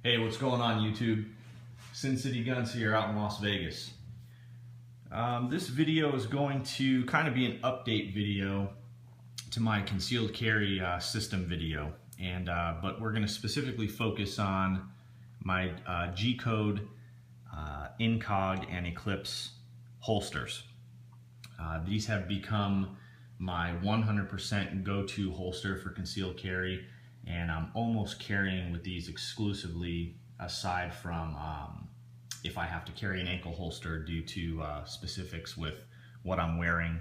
Hey, what's going on YouTube? Sin City Guns here out in Las Vegas. This video is going to kind of be an update video to my concealed carry system video, but we're going to specifically focus on my GCode InCOG and Eclipse holsters. These have become my 100% go-to holster for concealed carry, and I'm almost carrying with these exclusively, aside from if I have to carry an ankle holster due to specifics with what I'm wearing,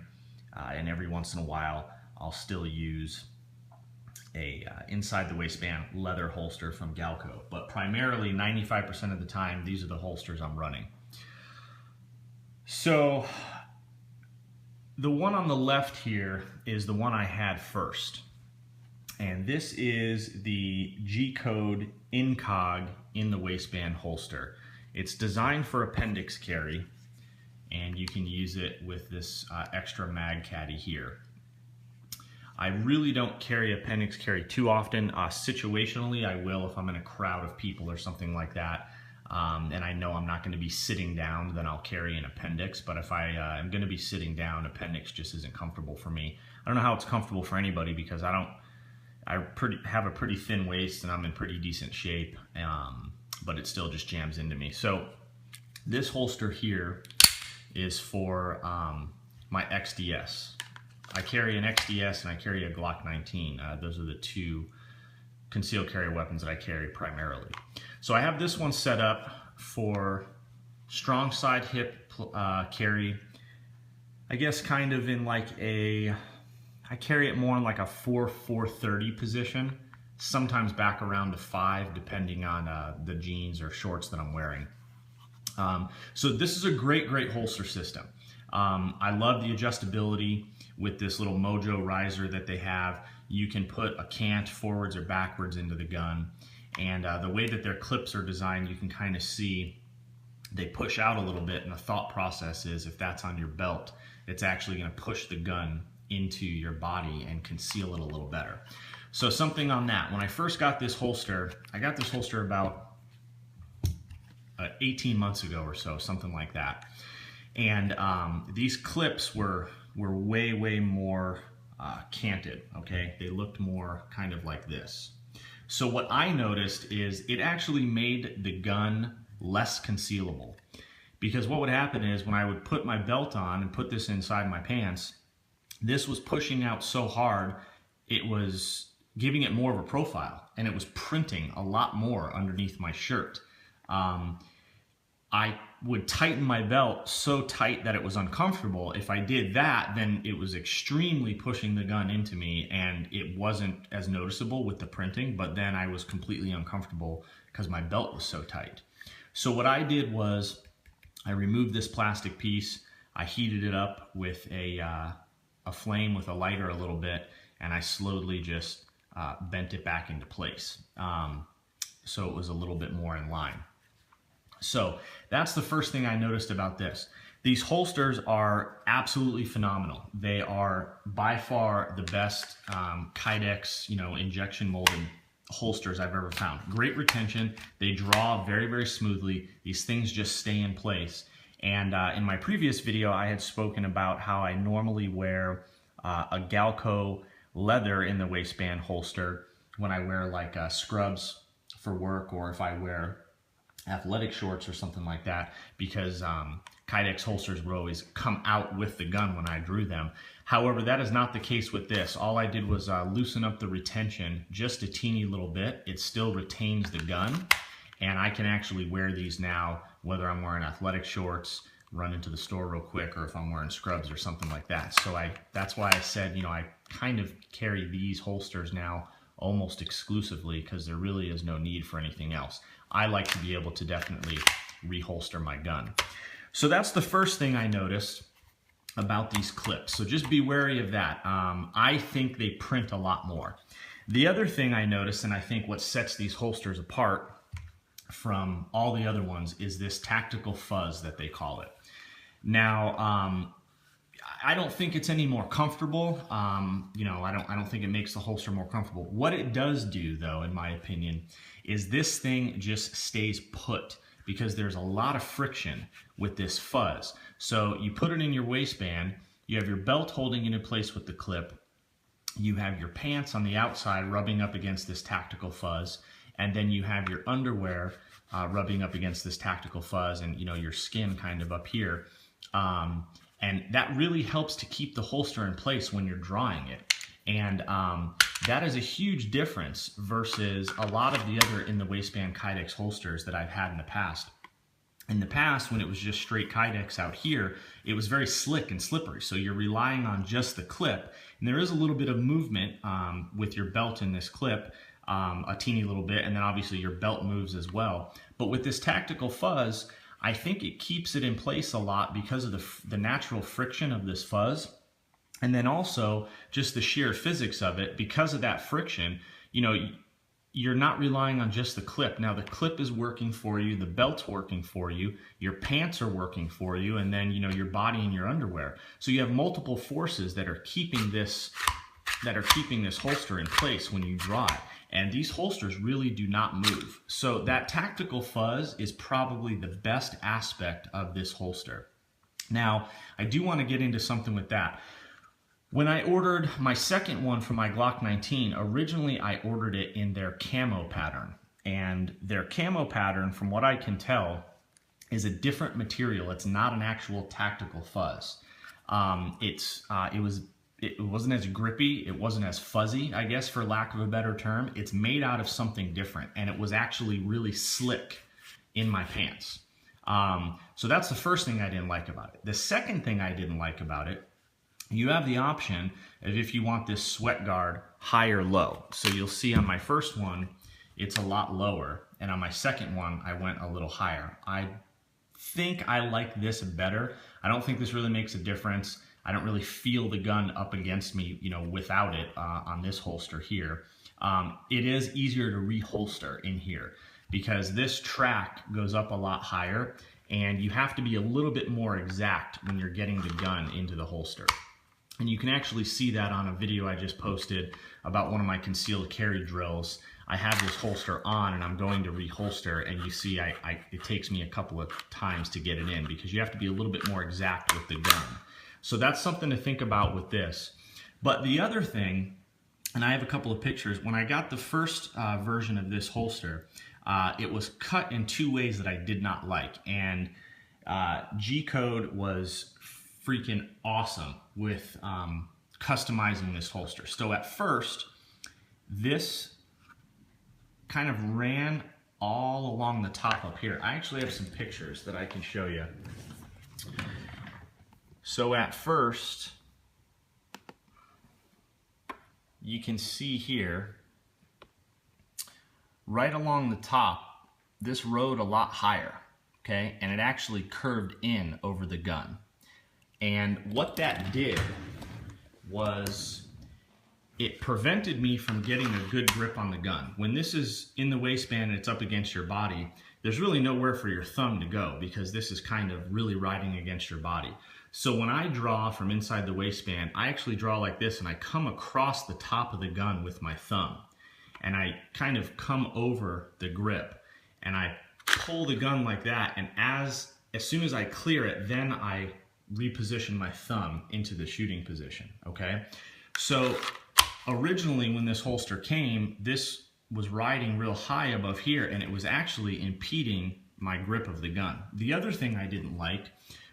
and every once in a while I'll still use a inside the waistband leather holster from GCode, but primarily 95% of the time these are the holsters I'm running. So the one on the left here is the one I had first. And this is the GCode InCOG in the waistband holster. It's designed for appendix carry, and you can use it with this extra mag caddy here. I really don't carry appendix carry too often. Situationally, I will if I'm in a crowd of people or something like that, and I know I'm not going to be sitting down, then I'll carry an appendix. But if I am going to be sitting down, appendix just isn't comfortable for me. I don't know how it's comfortable for anybody, because I have a pretty thin waist and I'm in pretty decent shape, but it still just jams into me. So this holster here is for my XDS. I carry an XDS and I carry a Glock 19. Those are the two concealed carry weapons that I carry primarily. So I have this one set up for strong side hip carry. I guess kind of in like I carry it more in like a 4-4-30 position, sometimes back around to 5, depending on the jeans or shorts that I'm wearing. So this is a great holster system. I love the adjustability with this little Mojo riser that they have. You can put a cant forwards or backwards into the gun, and the way that their clips are designed, you can kind of see they push out a little bit, and the thought process is if that's on your belt, it's actually going to push the gun into your body and conceal it a little better. So something on that. When I first got this holster, I got this holster about 18 months ago or so, something like that. And these clips were way more canted, okay? They looked more kind of like this. So what I noticed is it actually made the gun less concealable, because what would happen is when I would put my belt on and put this inside my pants, this was pushing out so hard, it was giving it more of a profile, and it was printing a lot more underneath my shirt. I would tighten my belt so tight that it was uncomfortable. If I did that, then it was extremely pushing the gun into me, and it wasn't as noticeable with the printing, but then I was completely uncomfortable because my belt was so tight. So what I did was I removed this plastic piece, I heated it up with a flame with a lighter a little bit, and I slowly just bent it back into place, so it was a little bit more in line. So that's the first thing I noticed about this. These holsters are absolutely phenomenal. They are by far the best Kydex, injection molded holsters I've ever found. Great retention. They draw very smoothly. These things just stay in place. And in my previous video, I had spoken about how I normally wear a GCode leather in the waistband holster when I wear like scrubs for work, or if I wear athletic shorts or something like that, because Kydex holsters would always come out with the gun when I drew them. However, that is not the case with this. All I did was loosen up the retention just a teeny little bit. It still retains the gun, and I can actually wear these now, whether I'm wearing athletic shorts, run into the store real quick, or if I'm wearing scrubs or something like that. So that's why I said, I kind of carry these holsters now almost exclusively, because there really is no need for anything else. I like to be able to definitely reholster my gun. So that's the first thing I noticed about these clips. So just be wary of that. I think they print a lot more. The other thing I noticed, and I think what sets these holsters apart from all the other ones, is this tactical fuzz that they call it. Now, I don't think it's any more comfortable. You know, I don't think it makes the holster more comfortable. What it does do, though, in my opinion, is this thing just stays put because there's a lot of friction with this fuzz. So you put it in your waistband, you have your belt holding it in place with the clip, you have your pants on the outside rubbing up against this tactical fuzz, and then you have your underwear rubbing up against this tactical fuzz, and you know, your skin kind of up here. And that really helps to keep the holster in place when you're drawing it. And that is a huge difference versus a lot of the other in the waistband Kydex holsters that I've had in the past. In the past, when it was just straight Kydex out here, it was very slick and slippery. So you're relying on just the clip. And there is a little bit of movement with your belt in this clip, a teeny little bit, and then obviously your belt moves as well. But with this tactical fuzz, I think it keeps it in place a lot because of the natural friction of this fuzz. And then also just the sheer physics of it. Because of that friction, you know, you're not relying on just the clip. Now the clip is working for you, the belt's working for you, your pants are working for you, and then, you know, your body and your underwear. So you have multiple forces that are keeping this holster in place when you draw it. And these holsters really do not move. So that tactical fuzz is probably the best aspect of this holster. Now, I do want to get into something with that. When I ordered my second one for my Glock 19, originally I ordered it in their camo pattern. And their camo pattern, from what I can tell, is a different material. It's not an actual tactical fuzz. It wasn't as grippy, it wasn't as fuzzy, I guess, for lack of a better term. It's made out of something different, and it was actually really slick in my pants. So that's the first thing I didn't like about it. The second thing I didn't like about it, you have the option of if you want this sweat guard high or low. So you'll see on my first one, it's a lot lower, and on my second one, I went a little higher. I think I like this better. I don't think this really makes a difference. I don't really feel the gun up against me, you know, without it on this holster here. It is easier to reholster in here because this track goes up a lot higher, and you have to be a little bit more exact when you're getting the gun into the holster. And you can actually see that on a video I just posted about one of my concealed carry drills. I have this holster on and I'm going to reholster, and you see it takes me a couple of times to get it in because you have to be a little bit more exact with the gun. So that's something to think about with this. But the other thing, and I have a couple of pictures, when I got the first version of this holster, it was cut in two ways that I did not like. And GCode was freaking awesome with customizing this holster. So at first, this kind of ran all along the top up here. I actually have some pictures that I can show you. So at first, you can see here, right along the top, this rode a lot higher, okay? And it actually curved in over the gun. And what that did was it prevented me from getting a good grip on the gun. When this is in the waistband and it's up against your body, there's really nowhere for your thumb to go because this is kind of really riding against your body. So when I draw from inside the waistband, I actually draw like this, and I come across the top of the gun with my thumb. And I kind of come over the grip, and I pull the gun like that, and as soon as I clear it, then I reposition my thumb into the shooting position, okay? So originally when this holster came, this was riding real high above here, and it was actually impeding my grip of the gun. The other thing I didn't like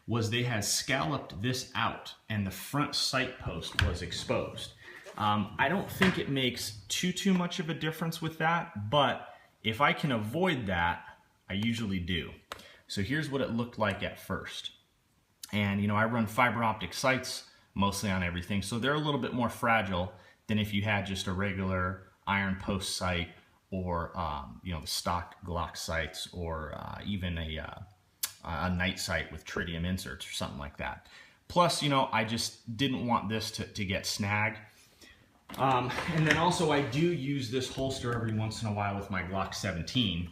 was they had scalloped this out, and the front sight post was exposed. I don't think it makes too much of a difference with that, but if I can avoid that, I usually do. So here's what it looked like at first. And you know, I run fiber optic sights mostly on everything, so they're a little bit more fragile than if you had just a regular iron post sight, or you know, the stock Glock sights, or even a night sight with tritium inserts or something like that. Plus, you know, I just didn't want this to get snagged. And then also I do use this holster every once in a while with my Glock 17,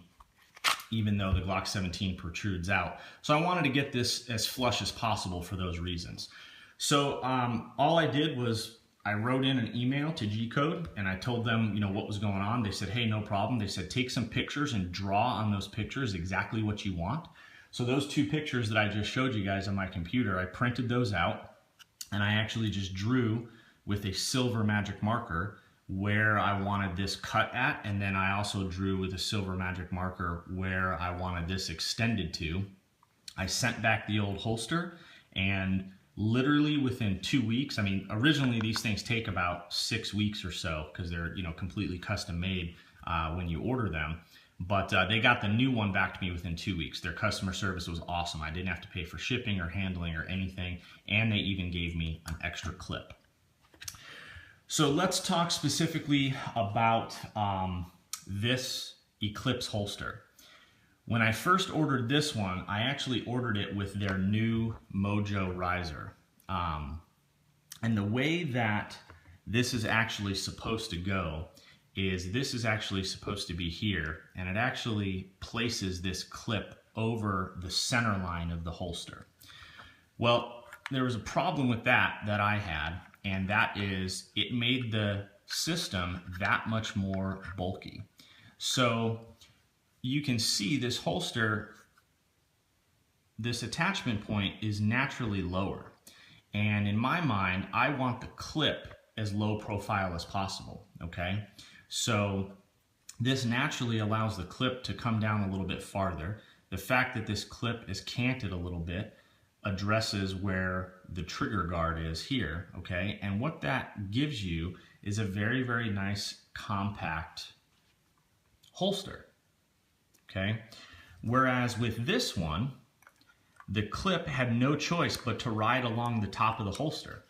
even though the Glock 17 protrudes out. So I wanted to get this as flush as possible for those reasons. So all I did was I wrote in an email to GCode and I told them, you know, what was going on. They said, hey, no problem. They said, take some pictures and draw on those pictures exactly what you want. So those 2 pictures that I just showed you guys on my computer, I printed those out and I actually just drew with a silver magic marker where I wanted this cut at, and then I also drew with a silver magic marker where I wanted this extended to. I sent back the old holster, and literally within 2 weeks, I mean, originally these things take about 6 weeks or so because they're, you know, completely custom made when you order them. But they got the new one back to me within 2 weeks. Their customer service was awesome. I didn't have to pay for shipping or handling or anything, and they even gave me an extra clip. So let's talk specifically about this Eclipse holster. When I first ordered this one, I actually ordered it with their new Mojo riser. And the way that this is actually supposed to go is this is actually supposed to be here, and it actually places this clip over the center line of the holster. Well, there was a problem with that I had, and that is it made the system that much more bulky. So you can see this holster, this attachment point is naturally lower. And in my mind, I want the clip as low profile as possible, okay? So this naturally allows the clip to come down a little bit farther. The fact that this clip is canted a little bit addresses where the trigger guard is here, okay? And what that gives you is a very, very nice compact holster, okay? Whereas with this one, the clip had no choice but to ride along the top of the holster.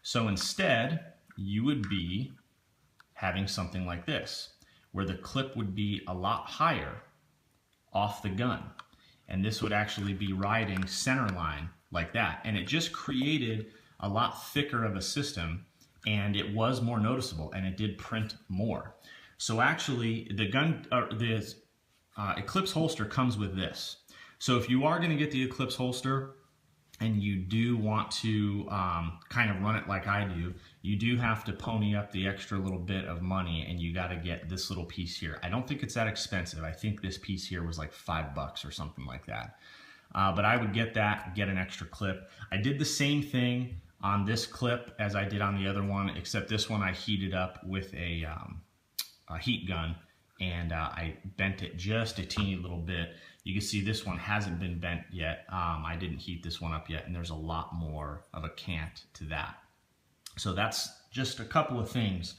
So instead, you would be having something like this, where the clip would be a lot higher off the gun. And this would actually be riding center line like that. And it just created a lot thicker of a system, and it was more noticeable, and it did print more. So actually, the Eclipse holster comes with this. So if you are going to get the Eclipse holster and you do want to kind of run it like I do, you do have to pony up the extra little bit of money, and you got to get this little piece here. I don't think it's that expensive. I think this piece here was like $5 or something like that. But I would get that, get an extra clip. I did the same thing on this clip as I did on the other one, except this one I heated up with a heat gun, and I bent it just a teeny little bit. You can see this one hasn't been bent yet. I didn't heat this one up yet, and there's a lot more of a cant to that. So that's just a couple of things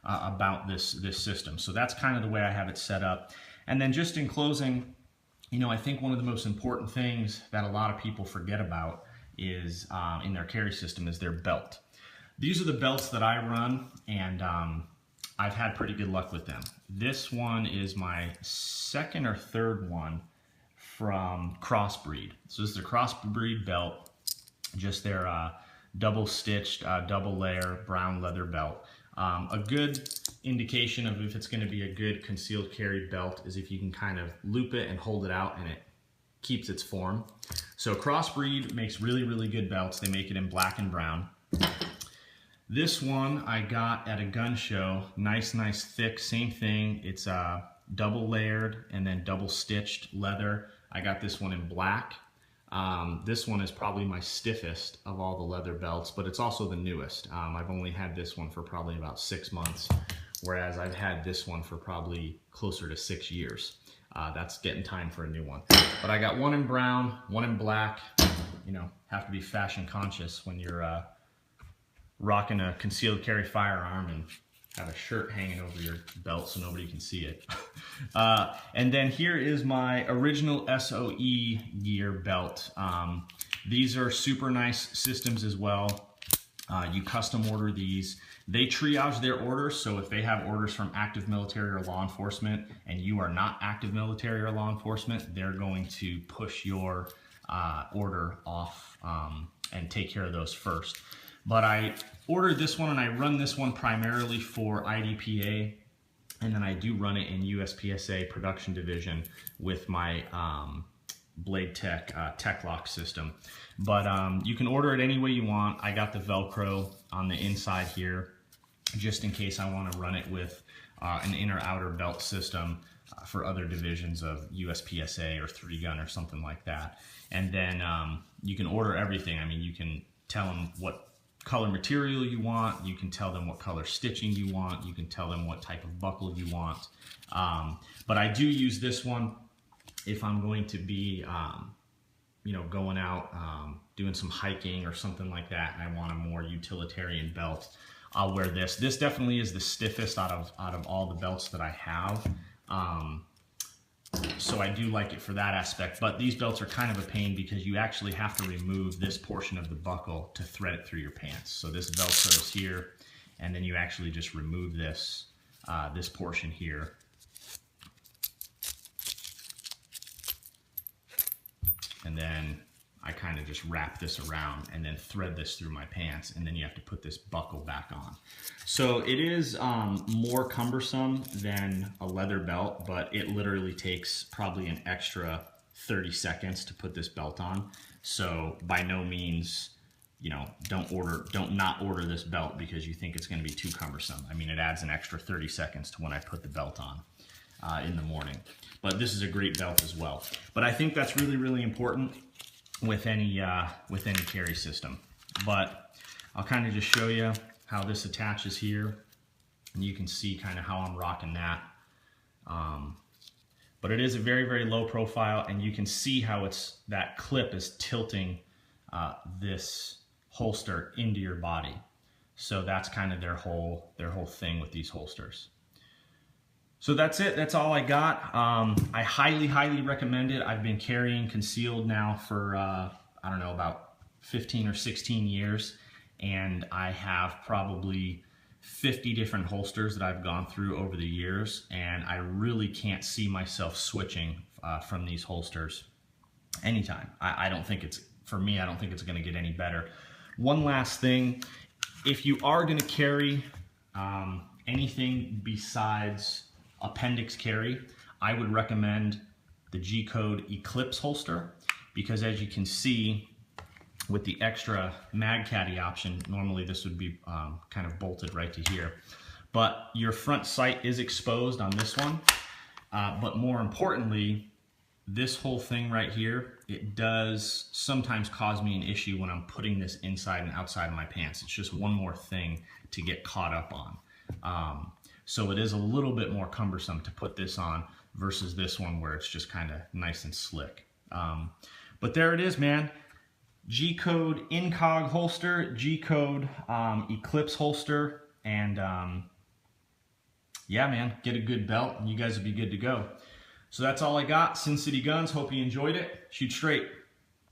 about this system. So that's kind of the way I have it set up. And then just in closing, you know, I think one of the most important things that a lot of people forget about is in their carry system is their belt. These are the belts that I run, and I've had pretty good luck with them. This one is my second or third one from Crossbreed. So this is a Crossbreed belt, just their double stitched, double layer brown leather belt. A good indication of if it's going to be a good concealed carry belt is if you can kind of loop it and hold it out and it keeps its form. So Crossbreed makes really, really good belts. They make it in black and brown. This one I got at a gun show, nice thick, same thing. It's double layered and then double stitched leather. I got this one in black. This one is probably my stiffest of all the leather belts, but it's also the newest. I've only had this one for probably about 6 months, whereas I've had this one for probably closer to 6 years. That's getting time for a new one. But I got one in brown, one in black. You know, have to be fashion conscious when you're rocking a concealed carry firearm and have a shirt hanging over your belt so nobody can see it. And then here is my original SOE gear belt. These are super nice systems as well. You custom order these. They triage their orders, so if they have orders from active military or law enforcement and you are not active military or law enforcement, they're going to push your order off and take care of those first. But I ordered this one and I run this one primarily for IDPA, and then I do run it in USPSA production division with my Blade Tech Lock system. But you can order it any way you want. I got the Velcro on the inside here, just in case I want to run it with an inner-outer belt system for other divisions of USPSA or 3-gun or something like that. And then you can order everything. I mean, you can tell them what color material you want, you can tell them what color stitching you want, you can tell them what type of buckle you want. But I do use this one if I'm going to be you know, going out doing some hiking or something like that, and I want a more utilitarian belt. I'll wear this. This definitely is the stiffest out of all the belts that I have. So I do like it for that aspect, but these belts are kind of a pain because you actually have to remove this portion of the buckle to thread it through your pants. So this Velcro is here, and then you actually just remove this, this portion here. And then I kind of just wrap this around and then thread this through my pants, and then you have to put this buckle back on. So it is more cumbersome than a leather belt, but it literally takes probably an extra 30 seconds to put this belt on. So by no means, you know, don't not order this belt because you think it's going to be too cumbersome. I mean, it adds an extra 30 seconds to when I put the belt on in the morning. But this is a great belt as well. But I think that's really, really important with any carry system. But I'll kind of just show you how this attaches here, and you can see kind of how I'm rocking that. But it is a very, very low profile, and you can see how that clip is tilting this holster into your body. So that's kind of their whole thing with these holsters. So that's it. That's all I got. I highly, highly recommend it. I've been carrying concealed now for, I don't know, about 15 or 16 years. And I have probably 50 different holsters that I've gone through over the years. And I really can't see myself switching from these holsters anytime. I don't think it's, for me, I don't think it's going to get any better. One last thing, if you are going to carry anything besides appendix carry, I would recommend the GCode Eclipse holster, because as you can see with the extra mag caddy option, normally this would be kind of bolted right to here, but your front sight is exposed on this one. But more importantly, this whole thing right here, it does sometimes cause me an issue when I'm putting this inside and outside of my pants. It's just one more thing to get caught up on. So it is a little bit more cumbersome to put this on versus this one where it's just kind of nice and slick. But there it is, man. GCode InCOG holster, GCode Eclipse holster, and yeah, man, get a good belt and you guys will be good to go. So that's all I got. Sin City Guns, hope you enjoyed it. Shoot straight.